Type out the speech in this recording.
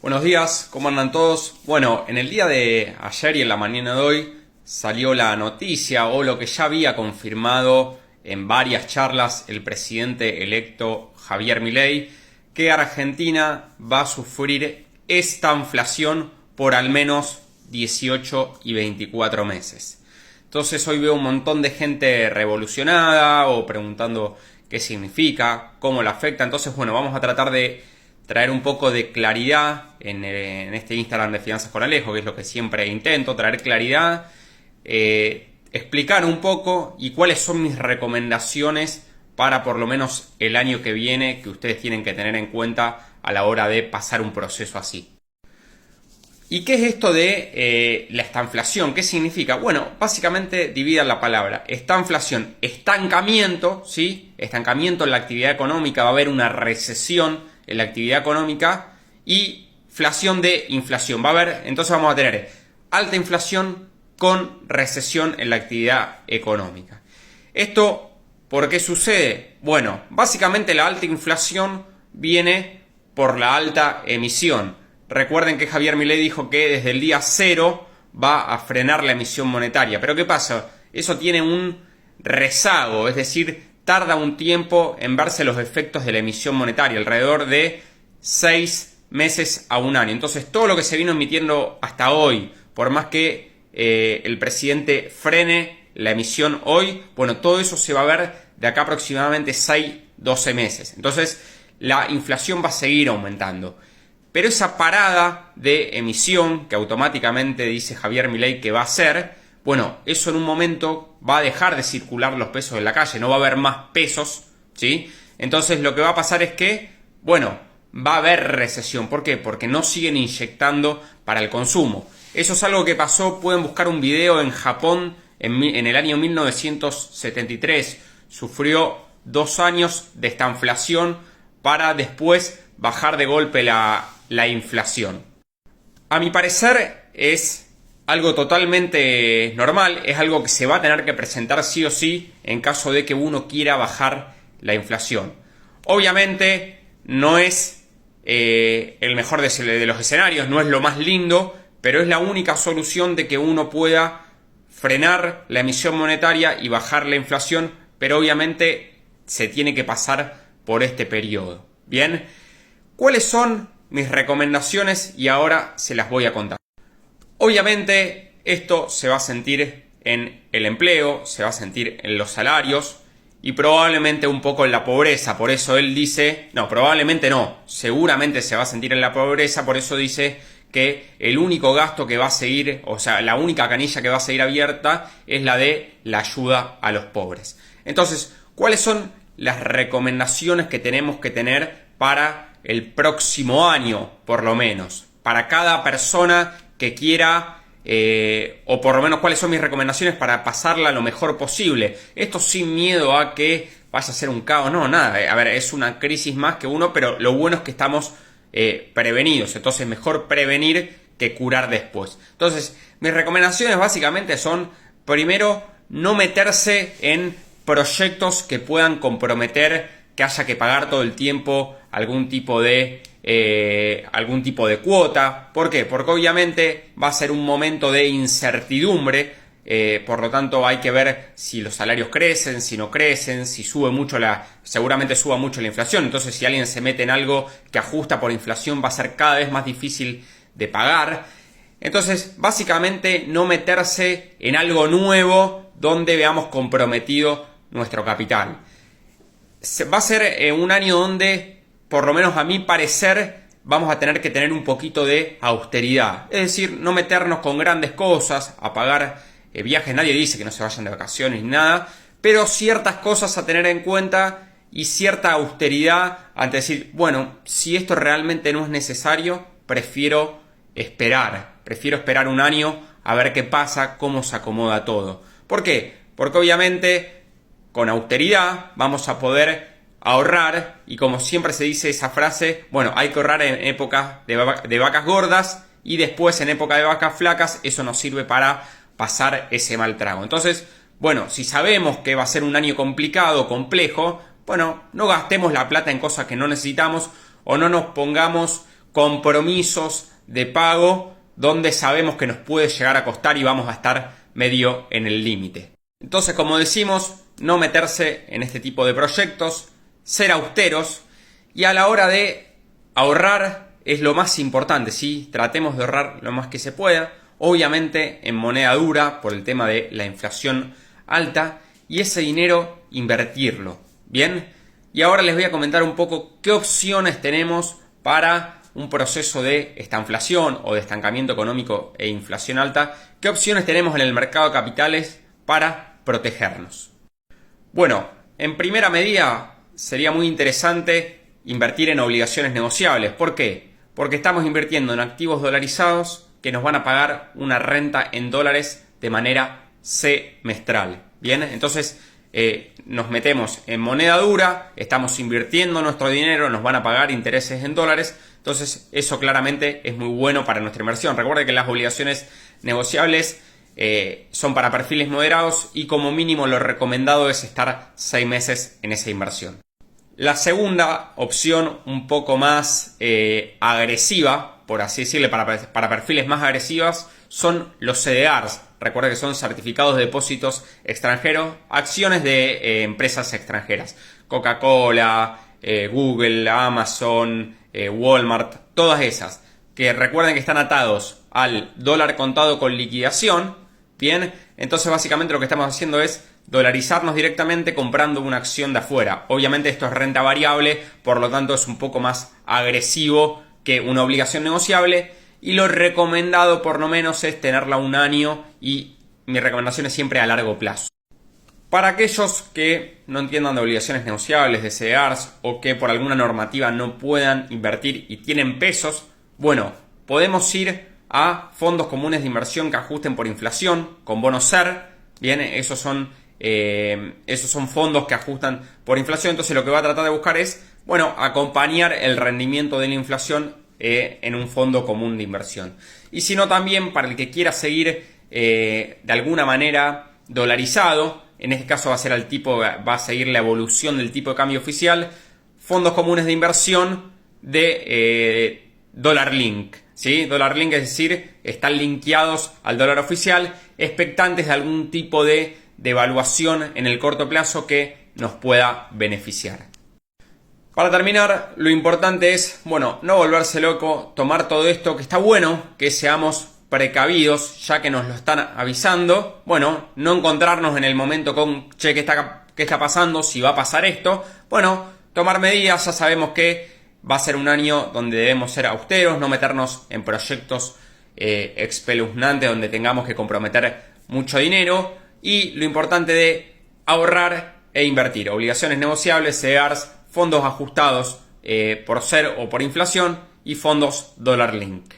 Buenos días, ¿cómo andan todos? Bueno, en el día de ayer y en la mañana de hoy salió la noticia o lo que ya había confirmado en varias charlas el presidente electo Javier Milei, que Argentina va a sufrir esta inflación por al menos 18 y 24 meses. Entonces hoy veo un montón de gente revolucionada o preguntando qué significa, cómo la afecta. Entonces, bueno, vamos a tratar de traer un poco de claridad en este Instagram de Finanzas con Alejo, que es lo que siempre intento, traer claridad, explicar un poco y cuáles son mis recomendaciones para por lo menos el año que viene que ustedes tienen que tener en cuenta a la hora de pasar un proceso así. ¿Y qué es esto de la estanflación? ¿Qué significa? Bueno, básicamente dividan la palabra. Estanflación, estancamiento, ¿sí? Estancamiento en la actividad económica, va a haber una recesión en la actividad económica, y inflación de inflación. Va a haber, entonces vamos a tener alta inflación con recesión en la actividad económica. ¿Esto por qué sucede? Bueno, básicamente la alta inflación viene por la alta emisión. Recuerden que Javier Milei dijo que desde el día 0 va a frenar la emisión monetaria. Pero ¿qué pasa? Eso tiene un rezago, es decir, tarda un tiempo en verse los efectos de la emisión monetaria, alrededor de 6 meses a un año. Entonces, todo lo que se vino emitiendo hasta hoy, por más que el presidente frene la emisión hoy, bueno, todo eso se va a ver de acá aproximadamente 6-12 meses. Entonces, la inflación va a seguir aumentando. Pero esa parada de emisión que automáticamente dice Javier Milei que va a hacer, bueno, eso en un momento va a dejar de circular los pesos en la calle, no va a haber más pesos, ¿sí? Entonces lo que va a pasar es que, bueno, va a haber recesión. ¿Por qué? Porque no siguen inyectando para el consumo. Eso es algo que pasó, pueden buscar un video en Japón en el año 1973. Sufrió 2 años de estanflación para después bajar de golpe la inflación. A mi parecer es algo totalmente normal, es algo que se va a tener que presentar sí o sí en caso de que uno quiera bajar la inflación. Obviamente no es el mejor de los escenarios, no es lo más lindo, pero es la única solución de que uno pueda frenar la emisión monetaria y bajar la inflación, pero obviamente se tiene que pasar por este periodo. Bien, ¿cuáles son mis recomendaciones? Y ahora se las voy a contar. Obviamente esto se va a sentir en el empleo, se va a sentir en los salarios y probablemente un poco en la pobreza. Por eso él dice, no, probablemente no, seguramente se va a sentir en la pobreza. Por eso dice que el único gasto que va a seguir, o sea, la única canilla que va a seguir abierta es la de la ayuda a los pobres. Entonces, ¿cuáles son las recomendaciones que tenemos que tener para el próximo año, por lo menos? Para cada persona que quiera, o por lo menos cuáles son mis recomendaciones para pasarla lo mejor posible. Esto sin miedo a que vaya a ser un caos, no, nada. A ver, es una crisis más que uno, pero lo bueno es que estamos prevenidos. Entonces, mejor prevenir que curar después. Entonces, mis recomendaciones básicamente son, primero, no meterse en proyectos que puedan comprometer que haya que pagar todo el tiempo algún tipo de cuota. ¿Por qué? Porque obviamente va a ser un momento de incertidumbre, por lo tanto hay que ver si los salarios crecen, si no crecen, si sube mucho seguramente suba mucho la inflación. Entonces, si alguien se mete en algo que ajusta por inflación, va a ser cada vez más difícil de pagar. Entonces, básicamente no meterse en algo nuevo donde veamos comprometido nuestro capital. Va a ser un año donde, por lo menos a mi parecer, vamos a tener que tener un poquito de austeridad. Es decir, no meternos con grandes cosas, a pagar viajes. Nadie dice que no se vayan de vacaciones ni nada, pero ciertas cosas a tener en cuenta y cierta austeridad antes de decir, bueno, si esto realmente no es necesario, prefiero esperar un año a ver qué pasa, cómo se acomoda todo. ¿Por qué? Porque obviamente con austeridad vamos a poder ahorrar, y como siempre se dice esa frase, bueno, hay que ahorrar en época de vacas gordas y después en época de vacas flacas. Eso nos sirve para pasar ese mal trago. Entonces, bueno, si sabemos que va a ser un año complicado, complejo, bueno, no gastemos la plata en cosas que no necesitamos o no nos pongamos compromisos de pago donde sabemos que nos puede llegar a costar y vamos a estar medio en el límite. Entonces, como decimos, no meterse en este tipo de proyectos, ser austeros, y a la hora de ahorrar es lo más importante, ¿sí? Tratemos de ahorrar lo más que se pueda, obviamente en moneda dura por el tema de la inflación alta, y ese dinero invertirlo, ¿bien? Y ahora les voy a comentar un poco qué opciones tenemos para un proceso de estanflación o de estancamiento económico e inflación alta. ¿Qué opciones tenemos en el mercado de capitales para protegernos? Bueno, en primera medida sería muy interesante invertir en obligaciones negociables. ¿Por qué? Porque estamos invirtiendo en activos dolarizados que nos van a pagar una renta en dólares de manera semestral. Bien, entonces nos metemos en moneda dura, estamos invirtiendo nuestro dinero, nos van a pagar intereses en dólares. Entonces eso claramente es muy bueno para nuestra inversión. Recuerden que las obligaciones negociables son para perfiles moderados y como mínimo lo recomendado es estar 6 meses en esa inversión. La segunda opción, un poco más agresiva, por así decirle, para perfiles más agresivos, son los CDRs. Recuerda que son certificados de depósitos extranjeros, acciones de empresas extranjeras. Coca-Cola, Google, Amazon, Walmart, todas esas. Que recuerden que están atados al dólar contado con liquidación. Bien, entonces básicamente lo que estamos haciendo es dolarizarnos directamente comprando una acción de afuera. Obviamente esto es renta variable, por lo tanto es un poco más agresivo que una obligación negociable. Y lo recomendado por lo menos es tenerla un año y mi recomendación es siempre a largo plazo. Para aquellos que no entiendan de obligaciones negociables, de CDRs o que por alguna normativa no puedan invertir y tienen pesos, bueno, podemos ir a fondos comunes de inversión que ajusten por inflación, con bonos SER. Bien, esos son fondos que ajustan por inflación. Entonces lo que va a tratar de buscar es, bueno, acompañar el rendimiento de la inflación en un fondo común de inversión. Y si no, también para el que quiera seguir de alguna manera dolarizado, en este caso va a seguir la evolución del tipo de cambio oficial, fondos comunes de inversión de dólar link. ¿Sí? Dólar link, es decir, están linkeados al dólar oficial, expectantes de algún tipo de devaluación en el corto plazo que nos pueda beneficiar. Para terminar, lo importante es, bueno, no volverse loco, tomar todo esto, que está bueno que seamos precavidos, ya que nos lo están avisando. Bueno, no encontrarnos en el momento con, che, ¿qué está pasando? Si va a pasar esto. Bueno, tomar medidas, ya sabemos que va a ser un año donde debemos ser austeros, no meternos en proyectos espeluznantes donde tengamos que comprometer mucho dinero. Y lo importante de ahorrar e invertir. Obligaciones negociables, CDRs, fondos ajustados por SER o por inflación y fondos dólar link.